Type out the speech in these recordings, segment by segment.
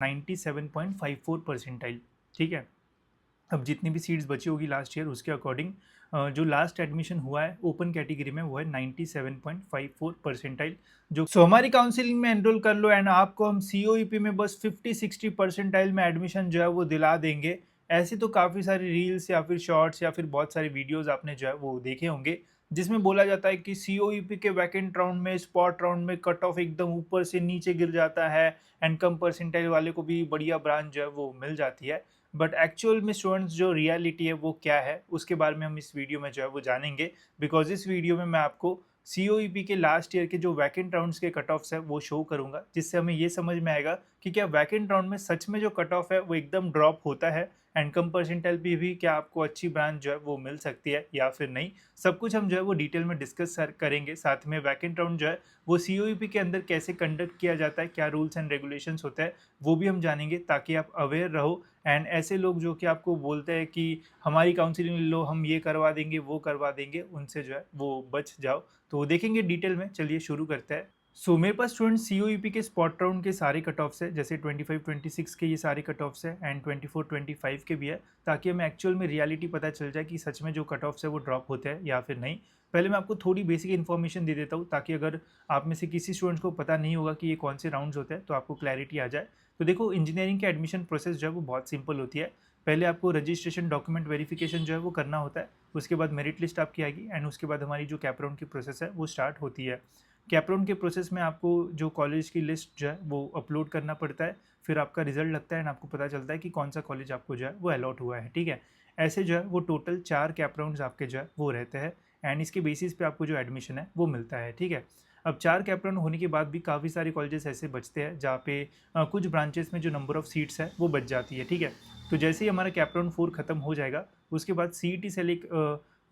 97.54 percentile. ठीक है, अब जितनी भी सीट्स बची होगी लास्ट ईयर उसके अकॉर्डिंग जो लास्ट एडमिशन हुआ है ओपन कैटेगरी में वो है 97.54 परसेंटाइल। जो सो हमारी काउंसलिंग में एनरोल कर लो एंड आपको हम सीओईपी में बस 50-60 परसेंटाइल में एडमिशन जो है वो दिला देंगे। ऐसे तो काफ़ी सारी रील्स या फिर शॉर्ट्स या फिर बहुत सारे वीडियोस आपने जो है वो देखे होंगे जिसमें बोला जाता है कि सीओईपी के वैकेंट राउंड में स्पॉट राउंड में कट ऑफ एकदम ऊपर से नीचे गिर जाता है एंड कम परसेंटाइल वाले को भी बढ़िया ब्रांच जो है वो मिल जाती है। बट एक्चुअल में स्टूडेंट्स जो रियलिटी है वो क्या है उसके बारे में हम इस वीडियो में जो है वो जानेंगे। बिकॉज इस वीडियो में मैं आपको सीओईपी के लास्ट ईयर के जो वैकेंट राउंड्स के कट ऑफ्स है वो शो करूंगा जिससे हमें ये समझ में आएगा कि क्या वैकेंट राउंड में सच में जो कट ऑफ है वो एकदम ड्रॉप होता है एंड कम परसेंटाइल पे भी क्या आपको अच्छी ब्रांच जो है वो मिल सकती है या फिर नहीं। सब कुछ हम जो है वो डिटेल में डिस्कस करेंगे। साथ में वैकेंट राउंड जो है वो सीओईपी के अंदर कैसे कंडक्ट किया जाता है, क्या रूल्स एंड रेगुलेशंस होता है वो भी हम जानेंगे ताकि आप अवेयर रहो। एंड ऐसे लोग जो कि आपको बोलते हैं कि हमारी काउंसलिंग लो, हम ये करवा देंगे वो करवा देंगे, उनसे जो है वो बच जाओ। तो देखेंगे डिटेल में, चलिए शुरू करते हैं। सो मेरे पास स्टूडेंट सीओईपी के स्पॉट राउंड के सारे कट ऑफ्स है, जैसे 25-26 के ये सारे कट ऑफ्स है एंड 24-25 के भी है, ताकि हमें एक्चुअल में रियलिटी पता चल जाए कि सच में जो कट ऑफ्स है वो ड्रॉप होते हैं या फिर नहीं। पहले मैं आपको थोड़ी बेसिक इन्फॉर्मेशन दे देता हूँ ताकि अगर आप में से किसी स्टूडेंट को पता नहीं होगा कि ये कौन से राउंड्स होते हैं तो आपको क्लैरिटी आ जाए। तो देखो, इंजीनियरिंग की एडमिशन प्रोसेस जो है वो बहुत सिंपल होती है। पहले आपको रजिस्ट्रेशन डॉक्यूमेंट वेरिफिकेशन जो है वो करना होता है, उसके बाद मेरिट लिस्ट आपकी आएगी एंड उसके बाद हमारी जो कैप राउंड की प्रोसेस है वो स्टार्ट होती है। कैप राउंड के प्रोसेस में आपको जो कॉलेज की लिस्ट जो है वो अपलोड करना पड़ता है, फिर आपका रिजल्ट लगता है एंड आपको पता चलता है कि कौन सा कॉलेज आपको जो है वो अलॉट हुआ है। ठीक है, ऐसे जो है वो टोटल 4 कैप राउंड्स आपके जो है वो रहते हैं एंड इसके बेसिस पे आपको जो एडमिशन है वो मिलता है। ठीक है, अब 4 कैप राउंड होने के बाद भी काफ़ी सारे कॉलेजेस ऐसे बचते हैं जहाँ पे कुछ ब्रांचेस में जो नंबर ऑफ सीट्स है वो बच जाती है। ठीक है, तो जैसे ही हमारा कैप राउंड 4 खत्म हो जाएगा उसके बाद सीईटी सेल एक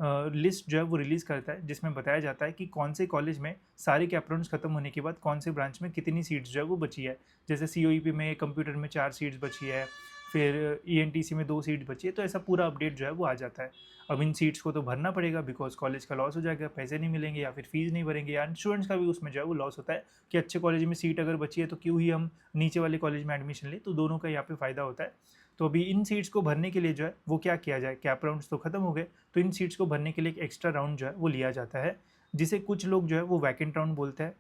लिस्ट जो है वो रिलीज़ करता है जिसमें बताया जाता है कि कौन से कॉलेज में सारे कैप राउंड्स खत्म होने के बाद कौन से ब्रांच में कितनी सीट्स जो है वो बची है। जैसे सीओईपी में कंप्यूटर में 4 सीट्स बची है, फिर ईएनटीसी में 2 सीट्स बची है, तो ऐसा पूरा अपडेट जो है वो आ जाता है। अब इन सीट्स को तो भरना पड़ेगा बिकॉज कॉलेज का लॉस हो जाएगा, पैसे नहीं मिलेंगे या फिर फीस नहीं भरेंगे, या स्टूडेंट्स का भी उसमें जो है वो लॉस होता है कि अच्छे कॉलेज में सीट अगर बची है तो क्यों ही हम नीचे वाले कॉलेज में एडमिशन लें, तो दोनों का यहाँ पे फ़ायदा होता है। तो अभी इन सीट्स को भरने के लिए जो है वो क्या किया जाए, कैप राउंड्स तो खत्म हो गए, तो इन सीट्स को भरने के लिए एक एक्स्ट्रा राउंड जो है वो लिया जाता है जिसे कुछ लोग जो है वो वैकेंट राउंड बोलते हैं,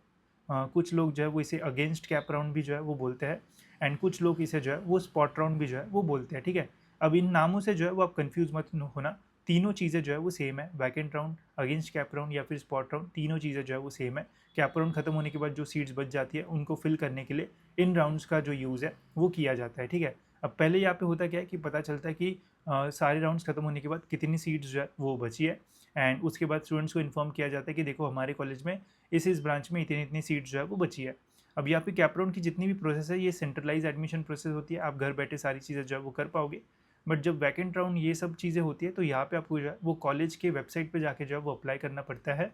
कुछ लोग जो है वो इसे अगेंस्ट कैप राउंड भी जो है वो बोलते हैं एंड कुछ लोग इसे जो है वो स्पॉट राउंड भी जो है वो बोलते हैं। ठीक है, अब इन नामों से जो है वो आप कंफ्यूज मत होना, तीनों चीज़ें जो है वो सेम है। Vacant round, against cap round या फिर स्पॉट राउंड, तीनों चीज़ें जो है वो सेम है। कैप राउंड खत्म होने के बाद जो सीट्स बच जाती है उनको फिल करने के लिए इन राउंड्स का जो यूज़ है वो किया जाता है। ठीक है, अब पहले यहाँ पे होता क्या है कि पता चलता है कि सारे राउंड्स खत्म होने के बाद कितनी सीट्स जो है वो बची है एंड उसके बाद स्टूडेंट्स को इन्फॉर्म किया जाता है कि देखो हमारे कॉलेज में इस ब्रांच में इतनी इतनी सीट्स जो है वो बची है। अब यहाँ पे कैप राउंड की जितनी भी प्रोसेस है ये सेंट्रलाइज एडमिशन प्रोसेस होती है, आप घर बैठे सारी चीज़ें जो है वो कर पाओगे। बट जब वैकेंट राउंड ये सब चीज़ें होती है तो यहाँ पे आपको जो है वो कॉलेज के वेबसाइट पे जाके जो है वो अप्लाई करना पड़ता है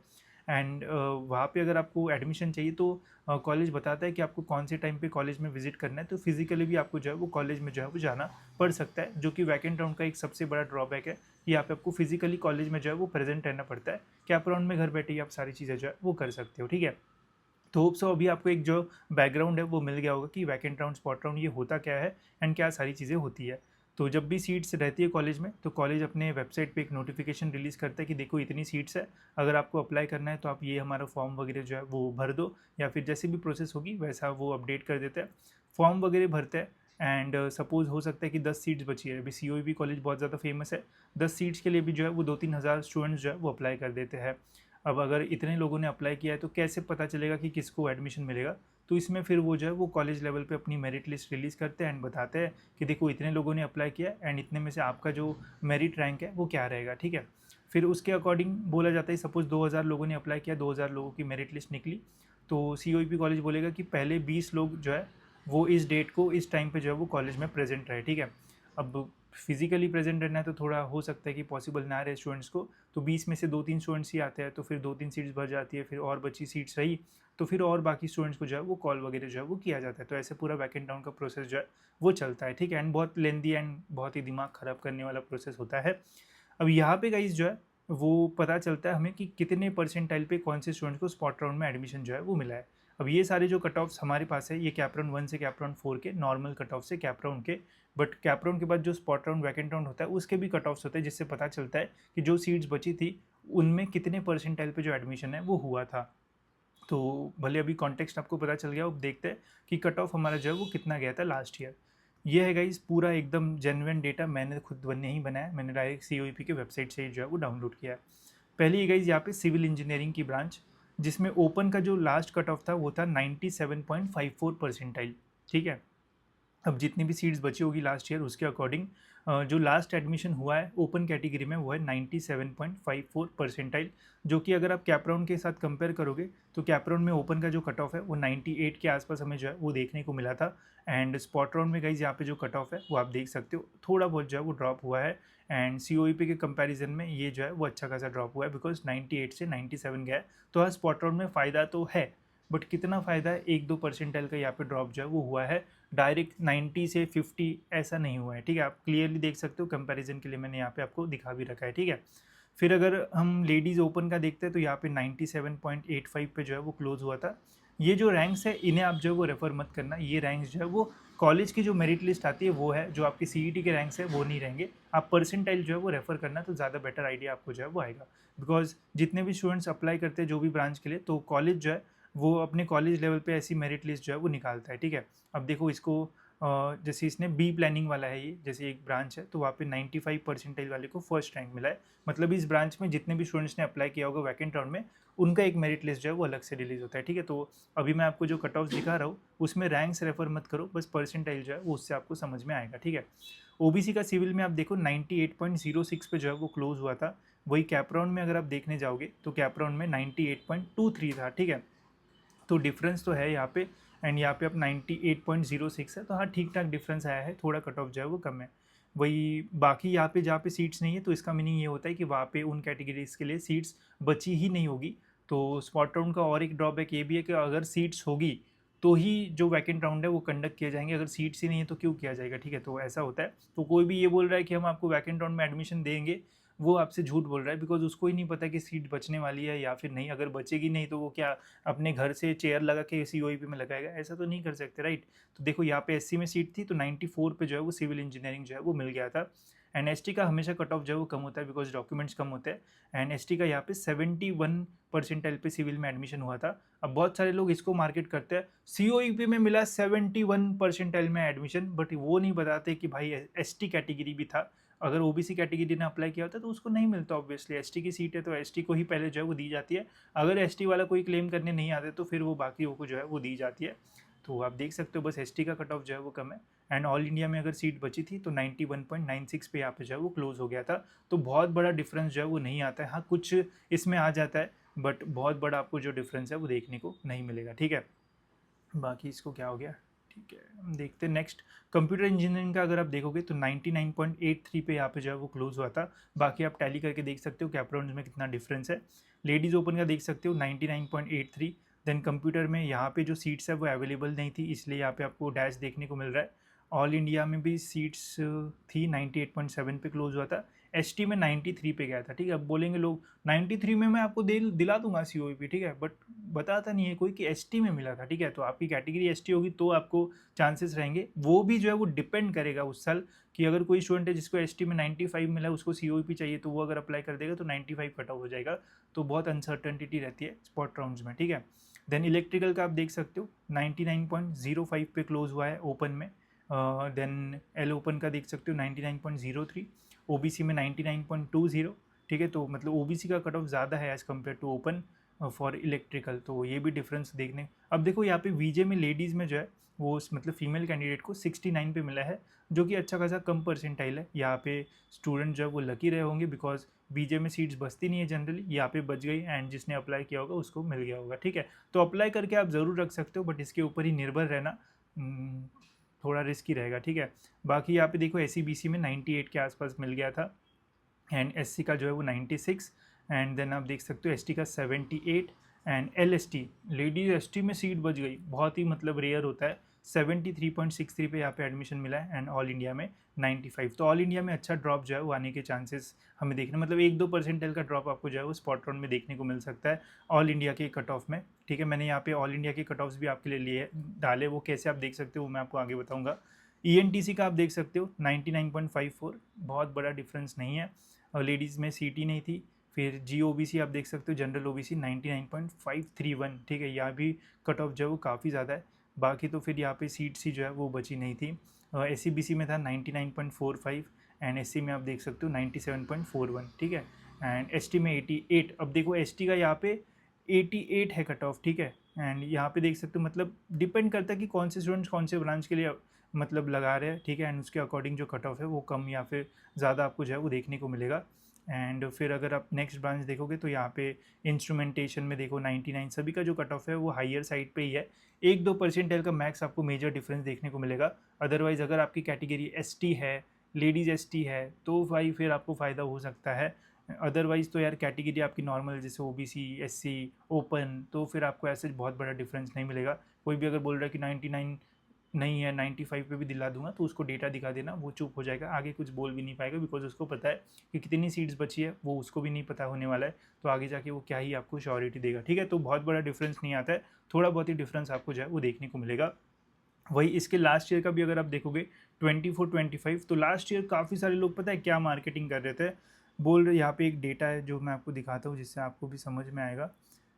एंड वहाँ पे अगर आपको एडमिशन चाहिए तो कॉलेज बताता है कि आपको कौन से टाइम पे कॉलेज में विजिट करना है, तो फिजिकली भी आपको जो है वो कॉलेज में जो है वो जाना पड़ सकता है, जो कि वैकेंट राउंड का एक सबसे बड़ा ड्रॉबैक है। यहाँ पे आपको फिजिकली कॉलेज में जो है वो प्रेजेंट रहना पड़ता है। कैप राउंड में घर बैठे ही आप सारी चीज़ें जो है वो कर सकते हो। ठीक है, तो होप सो अभी आपको एक जो बैकग्राउंड है वो मिल गया होगा कि वैकेंट राउंड स्पॉट राउंड ये होता क्या है एंड क्या सारी चीज़ें होती है। तो जब भी सीट्स रहती है कॉलेज में तो कॉलेज अपने वेबसाइट पे एक नोटिफिकेशन रिलीज़ करता है कि देखो इतनी सीट्स है, अगर आपको अप्लाई करना है तो आप ये हमारा फॉर्म वगैरह जो है वो भर दो, या फिर जैसे भी प्रोसेस होगी वैसा वो अपडेट कर देते हैं। फॉर्म वगैरह भरते हैं एंड सपोज हो सकता है कि 10 सीट्स बची है, अभी सीओईबी कॉलेज बहुत ज़्यादा फेमस है, 10 सीट्स के लिए भी जो है वो 2-3 हज़ार स्टूडेंट्स जो है वो अप्लाई कर देते हैं। अब अगर इतने लोगों ने अप्लाई किया है तो कैसे पता चलेगा कि किसको एडमिशन मिलेगा, तो इसमें फिर वो जो है वो कॉलेज लेवल पे अपनी मेरिट लिस्ट रिलीज़ करते हैं एंड बताते हैं कि देखो इतने लोगों ने अप्लाई किया एंड इतने में से आपका जो मेरिट रैंक है वो क्या रहेगा। ठीक है, फिर उसके अकॉर्डिंग बोला जाता है सपोज 2000 लोगों ने अप्लाई किया, 2000 लोगों की मेरिट लिस्ट निकली, तो सीओईपी कॉलेज बोलेगा कि पहले 20 लोग जो है वो इस डेट को इस टाइम पे जो है वो कॉलेज में प्रेजेंट रहे। ठीक है, अब फिजिकली प्रेजेंट रहना है तो थोड़ा हो सकता है कि पॉसिबल ना रहे स्टूडेंट्स को, तो 20 में से 2-3 स्टूडेंट्स ही आते हैं, तो फिर 2-3 सीट्स भर जाती है, फिर और बची सीट्स रही तो फिर और बाकी स्टूडेंट्स को जो है वो कॉल वगैरह जो है वो किया जाता है। तो ऐसे पूरा वैकेंट डाउन का प्रोसेस जो है वो चलता है। ठीक है, एंड बहुत लेंदी एंड बहुत ही दिमाग ख़राब करने वाला प्रोसेस होता है। अब यहाँ पे गाइस जो है वो पता चलता है हमें कि कितने परसेंटाइल पे कौन से स्टूडेंट्स को स्पॉट राउंड में एडमिशन जो है वो मिला है। अब ये सारे जो कट ऑफ्स हमारे पास है, ये कैप राउंड 1 से कैप राउंड 4 के नॉर्मल कट ऑफ से कैप राउंड के, बट कैप राउंड के बाद जो स्पॉट राउंड वैकेंट राउंड होता है उसके भी कट ऑफ्स होते हैं, जिससे पता चलता है कि जो सीट्स बची थी उनमें कितने परसेंटाइल पे जो एडमिशन है वो हुआ था। तो भले अभी कॉन्टेक्स्ट आपको पता चल गया, अब देखते हैं कि कट ऑफ हमारा जो है वो कितना गया था लास्ट ईयर। ये है गाइस पूरा एकदम जेन्युइन डेटा, मैंने खुद नहीं बनाया, मैंने डायरेक्ट COEP के वेबसाइट से जो है वो डाउनलोड किया है। पहले ये गाइस यहाँ पे सिविल इंजीनियरिंग की ब्रांच, जिसमें ओपन का जो लास्ट कट ऑफ था वो था 97.54 परसेंटाइल। ठीक है, अब जितनी भी सीट्स बची होगी लास्ट ईयर उसके अकॉर्डिंग जो लास्ट एडमिशन हुआ है ओपन कैटेगरी में वो है 97.54 परसेंटाइल, जो कि अगर आप कैप राउंड के साथ कंपेयर करोगे तो कैप राउंड में ओपन का जो कट ऑफ है वो 98 के आसपास हमें जो है वो देखने को मिला था। एंड स्पॉट राउंड में गाइज यहाँ पे जो कट ऑफ है वो आप देख सकते हो थोड़ा बहुत जो है वो ड्रॉप हुआ है, एंड COEP के कंपैरिजन में ये जो है वो अच्छा खासा ड्रॉप हुआ है, बिकॉज 98 से 97 गया है। तो हाँ, स्पॉट राउंड में फ़ायदा तो है, बट कितना फ़ायदा है, 1-2 परसेंटाइल का यहाँ पे ड्रॉप जो है वो हुआ है, डायरेक्ट 90 से 50 ऐसा नहीं हुआ है। ठीक है, आप क्लियरली देख सकते हो, कंपैरिजन के लिए मैंने यहाँ पे आपको दिखा भी रखा है। ठीक है, फिर अगर हम लेडीज़ ओपन का देखते हैं तो यहाँ पे 97.85 पे जो है वो क्लोज हुआ था। ये जो रैंक्स है इन्हें आप जो है वो रेफर मत करना, ये रैंक्स जो है वो कॉलेज की जो मेरिट लिस्ट आती है वो है, जो आपकी CET के रैंक्स है वो नहीं रहेंगे। आप परसेंटाइल जो है वो रेफर करना तो ज़्यादा बेटर आइडिया आपको जो है वो आएगा, बिकॉज जितने भी स्टूडेंट्स अप्लाई करते हैं जो भी ब्रांच के लिए, तो कॉलेज जो है वो अपने कॉलेज लेवल पे ऐसी मेरिट लिस्ट जो है वो निकालता है। ठीक है, अब देखो इसको जैसे इसने बी प्लानिंग वाला है, ये जैसे एक ब्रांच है तो वहाँ पे 95 परसेंटाइल वाले को फर्स्ट रैंक मिला है। मतलब इस ब्रांच में जितने भी स्टूडेंट्स ने अप्लाई किया होगा वैकेंट राउंड में, उनका एक मेरिट लिस्ट जो है वो अलग से रिलीज होता है। ठीक है, तो अभी मैं आपको जो कट ऑफ दिखा रहा हूँ उसमें रैंक्स रेफर मत करो, बस परसेंटाइल जो है वो उससे आपको समझ में आएगा। ठीक है, OBC का सिविल में आप देखो 98.06 पे जो है वो क्लोज हुआ था। वही कैप राउंड में अगर आप देखने जाओगे तो कैप राउंड में 98.23 था। ठीक है, तो डिफरेंस तो है यहाँ पे, एंड यहाँ पे अब 98.06 है, तो हाँ ठीक ठाक डिफरेंस आया है, थोड़ा कट ऑफ जो है वो कम है। वही बाकी यहाँ पे जहाँ पे सीट्स नहीं है तो इसका मीनिंग ये होता है कि वहाँ पे उन कैटेगरीज के लिए सीट्स बची ही नहीं होगी। तो स्पॉट राउंड का और एक ड्रॉबैक ये भी है कि अगर सीट्स होगी तो ही जो वैकेंट राउंड है वो कंडक्ट किए जाएंगे, अगर सीट्स ही नहीं है तो क्यों किया जाएगा। ठीक है, तो ऐसा होता है। तो कोई भी ये बोल रहा है कि हम आपको वैकेंट राउंड में एडमिशन देंगे, वो आपसे झूठ बोल रहा है, बिकॉज उसको ही नहीं पता कि सीट बचने वाली है या फिर नहीं। अगर बचेगी नहीं तो वो क्या अपने घर से चेयर लगा के COEP में लगाएगा? ऐसा तो नहीं कर सकते, राइट। तो देखो यहाँ पे SC में सीट थी तो 94 पे जो है वो सिविल इंजीनियरिंग जो है वो मिल गया था। एंड ST का हमेशा कट ऑफ जो है वो कम होता है, बिकॉज डॉक्यूमेंट्स कम होते हैं। एंड ST का यहाँ पे 71 परसेंटाइल पे सिविल में एडमिशन हुआ था। अब बहुत सारे लोग इसको मार्केट करते हैं, COEP में मिला 71 परसेंटाइल में एडमिशन, बट वो नहीं बताते कि भाई ST कैटेगरी भी था। अगर OBC कैटेगरी ने अप्लाई किया होता तो उसको नहीं मिलता, ऑब्वियसली ST की सीट है तो ST को ही पहले जो है वो दी जाती है। अगर ST वाला कोई क्लेम करने नहीं आते तो फिर वो बाकियों को जो है वो दी जाती है। तो आप देख सकते हो बस ST का कट ऑफ जो है वो कम है। एंड ऑल इंडिया में अगर सीट बची थी तो 91.96 पे यहाँ पे जो है वो क्लोज हो गया था। तो बहुत बड़ा डिफरेंस जो है वो नहीं आता है, हाँ कुछ इसमें आ जाता है, बट बहुत बड़ा आपको जो डिफरेंस है वो देखने को नहीं मिलेगा। ठीक है, बाकी इसको क्या हो गया, ठीक है हम देखते हैं नेक्स्ट। कंप्यूटर इंजीनियरिंग का अगर आप देखोगे तो 99.83 पे यहाँ पे जो है वो क्लोज हुआ था। बाकी आप टैली करके देख सकते हो कैप राउंड्स में कितना डिफरेंस है। लेडीज़ ओपन का देख सकते हो 99.83। देन कंप्यूटर में यहाँ पे जो सीट्स है वो अवेलेबल नहीं थी, इसलिए यहाँ पे आपको डैश देखने को मिल रहा है। ऑल इंडिया में भी सीट्स थी 98.7 पे क्लोज हुआ था। ST में 93 पे गया था। ठीक है, अब बोलेंगे लोग 93 में मैं आपको दिला दूंगा COEP, ठीक है, बट बताता नहीं है कोई कि ST में मिला था। ठीक है, तो आपकी कैटेगरी ST होगी तो आपको चांसेस रहेंगे। वो भी जो है वो डिपेंड करेगा उस साल कि अगर कोई स्टूडेंट है जिसको ST में 95 मिला है, उसको COEP चाहिए, तो वो अगर अप्लाई कर देगा तो 95 कट ऑफ हो जाएगा। तो बहुत अनसर्टेनिटी रहती है स्पॉट राउंड्स में। ठीक है, देन इलेक्ट्रिकल का आप देख सकते हो 99.05 पे क्लोज हुआ है ओपन में। देन L ओपन का देख सकते हो 99.03। OBC में 99.20। ठीक है, तो मतलब OBC का कट ऑफ ज़्यादा है as compare to open for electrical, तो ये भी डिफरेंस देखने। अब देखो यहाँ पे VJ में लेडीज़ में जो है वो मतलब फीमेल कैंडिडेट को 69 पे मिला है, जो कि अच्छा खासा कम परसेंटाइल है। यहाँ पे स्टूडेंट जो है वो लकी रहे होंगे, बिकॉज VJ में सीट्स बचती नहीं है जनरली, यहाँ पे बच गई एंड जिसने अप्लाई किया होगा उसको मिल गया होगा। ठीक है, तो अप्लाई करके आप ज़रूर रख सकते हो, बट इसके ऊपर ही निर्भर रहना थोड़ा रिस्की रहेगा। ठीक है, बाकी यहाँ पे देखो SC BC में 98 के आसपास मिल गया था, एंड SC का जो है वो 96। एंड देन आप देख सकते हो ST का 78। एंड LST लेडीज ST में सीट बच गई, बहुत ही मतलब रेयर होता है। 73.63 पे यहाँ पे एडमिशन मिला है एंड ऑल इंडिया में 95। तो ऑल इंडिया में अच्छा ड्रॉप जो है वो आने के चांसेस हमें देखने, मतलब 1-2 परसेंटाइल का ड्रॉप आपको जो है वो स्पॉट राउंड में देखने को मिल सकता है ऑल इंडिया के कट ऑफ में। ठीक है, मैंने यहाँ पे ऑल इंडिया के कट ऑफ्स भी आपके लिए लिए डाले, वो कैसे आप देख सकते हो वो मैं आपको आगे बताऊँगा। ENTC का आप देख सकते हो 99.54, बहुत बड़ा डिफरेंस नहीं है। और लेडीज़ में CT नहीं थी। फिर GOBC आप देख सकते हो, जनरल OBC 99.531। ठीक है, यहाँ भी कट ऑफ जो है वो काफ़ी ज़्यादा है। बाकी तो फिर यहाँ पे सीट सी जो है वो बची नहीं थी। SC BC में था 99.45 एंड SC में आप देख सकते हो 97.41। ठीक है, एंड ST में 88। अब देखो ST का यहाँ पे 88 है कट ऑफ। ठीक है, एंड यहाँ पे देख सकते हो, मतलब डिपेंड करता है कि कौन से स्टूडेंट्स कौन से ब्रांच के लिए मतलब लगा रहे हैं। ठीक है, एंड उसके अकॉर्डिंग जो कट ऑफ है वो कम या फिर ज़्यादा आपको जो है वो देखने को मिलेगा। एंड फिर अगर आप नेक्स्ट ब्रांच देखोगे तो यहाँ पे इंस्ट्रूमेंटेशन में देखो 99, सभी का जो कट ऑफ है वो हायर साइड पे ही है। 1-2 परसेंटाइल का मैक्स आपको मेजर डिफरेंस देखने को मिलेगा। अदरवाइज़ अगर आपकी कैटेगरी ST है, लेडीज़ ST है, तो भाई फिर आपको फ़ायदा हो सकता है। अदरवाइज़ तो यार कैटेगरी आपकी नॉर्मल जैसे OBC, SC, ओपन, तो फिर आपको ऐसे बहुत बड़ा डिफरेंस नहीं मिलेगा। कोई भी अगर बोल रहा है कि 99 नहीं है, 95 पे भी दिला दूंगा, तो उसको डेटा दिखा देना, वो चुप हो जाएगा, आगे कुछ बोल भी नहीं पाएगा, बिकॉज उसको पता है कि कितनी सीट्स बची है वो उसको भी नहीं पता होने वाला है। तो आगे जाके वो क्या ही आपको श्योरिटी देगा। ठीक है, तो बहुत बड़ा डिफरेंस नहीं आता है, थोड़ा बहुत ही डिफरेंस आपको जो है वो देखने को मिलेगा। वही इसके लास्ट ईयर का भी अगर आप देखोगे 24-25, तो लास्ट ईयर काफ़ी सारे लोग पता है क्या मार्केटिंग कर रहे थे, बोल रहे, यहाँ पे एक डेटा है जो मैं आपको दिखाता हूँ जिससे आपको भी समझ में आएगा।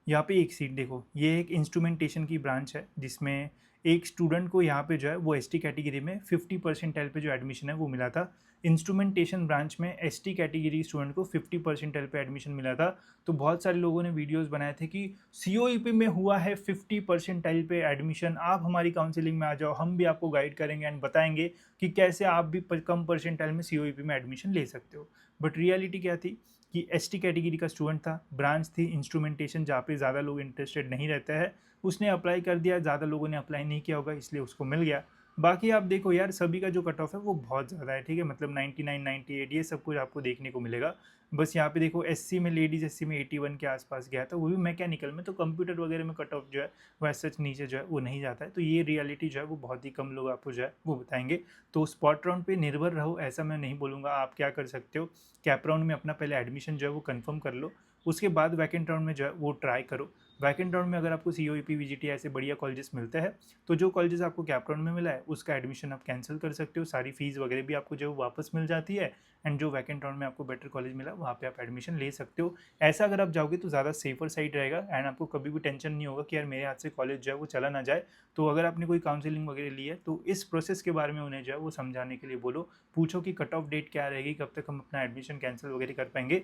यहाँ पे एक सीट देखो, ये एक इंस्ट्रूमेंटेशन की ब्रांच है जिसमें एक स्टूडेंट को यहाँ पे जो है वो ST कैटेगरी में 50 परसेंटाइल पे जो एडमिशन है वो मिला था। इंस्ट्रूमेंटेशन ब्रांच में ST कैटेगरी स्टूडेंट को 50 परसेंटाइल पे एडमिशन मिला था। तो बहुत सारे लोगों ने वीडियोस बनाए थे कि COEP में हुआ है 50 परसेंटाइल पे एडमिशन, आप हमारी काउंसलिंग में आ जाओ, हम भी आपको गाइड करेंगे एंड बताएंगे कि कैसे आप भी कम परसेंटाइल में COEP में एडमिशन ले सकते हो। बट रियलिटी क्या थी कि ST कैटेगरी का स्टूडेंट था, ब्रांच थी इंस्ट्रूमेंटेशन जहाँ पे ज़्यादा लोग इंटरेस्टेड नहीं रहते हैं, उसने अप्लाई कर दिया, ज़्यादा लोगों ने अप्लाई नहीं किया होगा इसलिए उसको मिल गया। बाकी आप देखो यार सभी का जो कट ऑफ है वो बहुत ज़्यादा है। ठीक है, मतलब 99, 98 ये सब कुछ आपको देखने को मिलेगा। बस यहाँ पे देखो SC में, लेडीज़ SC में 81 के आसपास गया था, वो भी मैकेनिकल में, तो कंप्यूटर वगैरह में कट ऑफ जो है वह सच नीचे जो है वो नहीं जाता है। तो ये रियलिटी जो है वो बहुत ही कम लोग आपको जो है वो बताएंगे। तो स्पॉट राउंड पे निर्भर रहो ऐसा मैं नहीं बोलूँगा। आप क्या कर सकते हो, कैप राउंड में अपना पहले एडमिशन जो है वो कंफर्म कर लो, उसके बाद वैकेंट राउंड में जो है वो ट्राई करो। वैकेंट राउंड में अगर आपको COEP VGT ऐसे बढ़िया कॉलेजेस मिलते हैं, तो जो कॉलेजेस आपको कैप राउंड में मिला है उसका एडमिशन आप कैंसिल कर सकते हो, सारी फीस वगैरह भी आपको जो वापस मिल जाती है, एंड जो वैकेंट राउंड में आपको बेटर कॉलेज मिला वहाँ पे आप एडमिशन ले सकते हो। ऐसा अगर आप जाओगे तो ज़्यादा सेफर साइड रहेगा एंड आपको कभी भी टेंशन नहीं होगा कि यार मेरे हाथ से कॉलेज जो है वो चला ना जाए। तो अगर आपने कोई काउंसलिंग वगैरह ली है तो इस प्रोसेस के बारे में उन्हें जो है वो समझाने के लिए बोलो, पूछो कि कट ऑफ डेट क्या रहेगी, कब तक हम अपना एडमिशन कैंसिल वगैरह कर पाएंगे,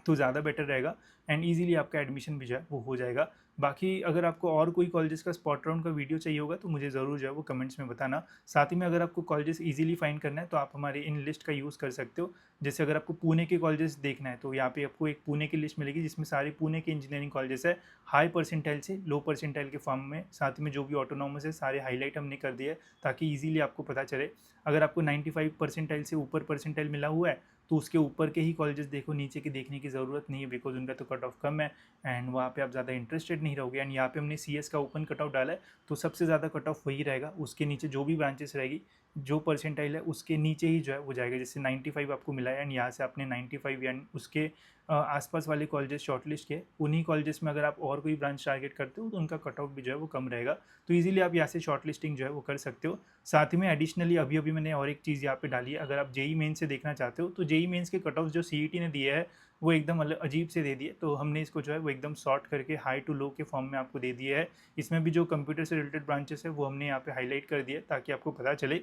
तो ज़्यादा बेटर रहेगा एंड इजीली आपका एडमिशन भी जो है वो हो जाएगा। बाकी अगर आपको और कोई कॉलेजेस का स्पॉट राउंड का वीडियो चाहिए होगा तो मुझे ज़रूर जो है वो कमेंट्स में बताना। साथ ही में अगर आपको कॉलेजेस इजीली फाइंड करना है तो आप हमारे इन लिस्ट का यूज़ कर सकते हो। जैसे अगर आपको पुणे के कॉलेजेस देखना है तो यहाँ पे आपको एक पुणे की लिस्ट मिलेगी जिसमें सारे पुणे के इंजीनियरिंग कॉलेजेस है, हाई परसेंटाइल से लो परसेंटाइल के फॉर्म में, साथ में जो भी ऑटोनॉमस है सारे हाईलाइट हमने कर दिए है ताकि ईजिली आपको पता चले। अगर आपको 95 परसेंटाइल से ऊपर परसेंटाइल मिला हुआ है तो उसके ऊपर के ही कॉलेजेस देखो, नीचे के देखने की ज़रूरत नहीं है बिकॉज उनका तो कट ऑफ कम है एंड वहाँ पे आप ज़्यादा इंटरेस्टेड नहीं रहोगे। एंड यहाँ पे हमने CS का ओपन कट ऑफ डाला है तो सबसे ज़्यादा कट ऑफ वही रहेगा, उसके नीचे जो भी ब्रांचेस रहेगी जो परसेंटाइल है उसके नीचे ही जो है वो जाएगा। जैसे 95 आपको मिला है एंड यहाँ से आपने 95 यानी उसके आसपास वाले कॉलेजेस शॉर्टलिस्ट के, उन्हीं कॉलेजेस में अगर आप और कोई ब्रांच टारगेट करते हो तो उनका कट ऑफ भी जो है वो कम रहेगा। तो इजीली आप यहाँ से शॉर्टलिस्टिंग जो है वो कर सकते हो। साथ ही में एडिशनली अभी अभी मैंने और एक चीज़ यहाँ पे डाली है, अगर आप JEE मेंस से देखना चाहते हो तो JEE मेंस के कट ऑफ जो CET ने दिए है वो एकदम अजीब से दे दिए, तो हमने इसको जो है वो एकदम शॉर्ट करके हाई टू लो के फॉर्म में आपको दे दिए है। इसमें भी जो कंप्यूटर से रिलेटेड ब्रांचेस है वो हमने यहाँ पे हाईलाइट कर दिया ताकि आपको पता चले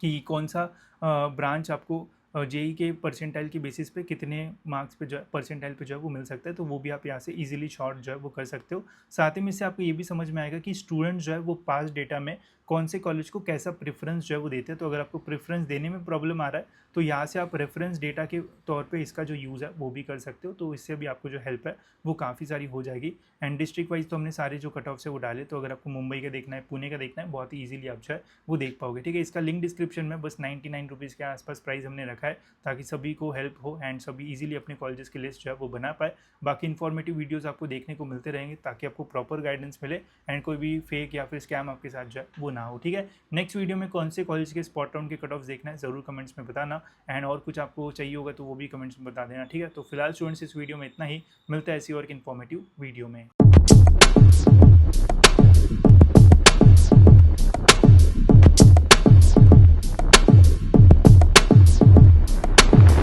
कि कौन सा ब्रांच आपको JEE के परसेंटाइल की बेसिस पे कितने मार्क्स पे जो है परसेंटाइल पे जो है वो मिल सकता है, तो वो भी आप यहाँ से इजीली शॉर्ट जो है वो कर सकते हो। साथ ही में से आपको ये भी समझ में आएगा कि स्टूडेंट जो है वो पास डेटा में कौन से कॉलेज को कैसा प्रेफरेंस जो है वो देते हैं। तो अगर आपको प्रेफरेंस देने में प्रॉब्लम आ रहा है तो यहाँ से आप रेफरेंस डेटा के तौर पे इसका जो यूज़ है वो भी कर सकते हो, तो इससे भी आपको जो हेल्प है वो काफ़ी सारी हो जाएगी। एंड डिस्ट्रिक्ट वाइज तो हमने सारे जो कट ऑफ है वो डाले, तो अगर आपको मुंबई का देखना है, पुणे का देखना है, बहुत ही ईजिली आप जो है वो देख पाओगे। ठीक है, इसका लिंक डिस्क्रिप्शन में, बस 99 रुपीज़ के आसपास प्राइस हमने रखा है ताकि सभी को हेल्प हो एंड सभी इजीली अपने कॉलेजेस की लिस्ट जो है वो बना पाए। बाकी इन्फॉर्मेटिव वीडियोस आपको देखने को मिलते रहेंगे ताकि आपको प्रॉपर गाइडेंस मिले एंड कोई भी फेक या फिर स्कैम आपके साथ जो है वो ना ना हो, ठीक है। नेक्स्ट वीडियो में कौन से कॉलेज के स्पॉट राउंड के कट ऑफ देखना है ज़रूर कमेंट्स में बताना, एंड और कुछ आपको चाहिए होगा तो वो भी कमेंट्स में बता देना, ठीक है। तो फिलहाल स्टूडेंट्स इस वीडियो में इतना ही, मिलता है ऐसी और एक इन्फॉर्मेटिव वीडियो में।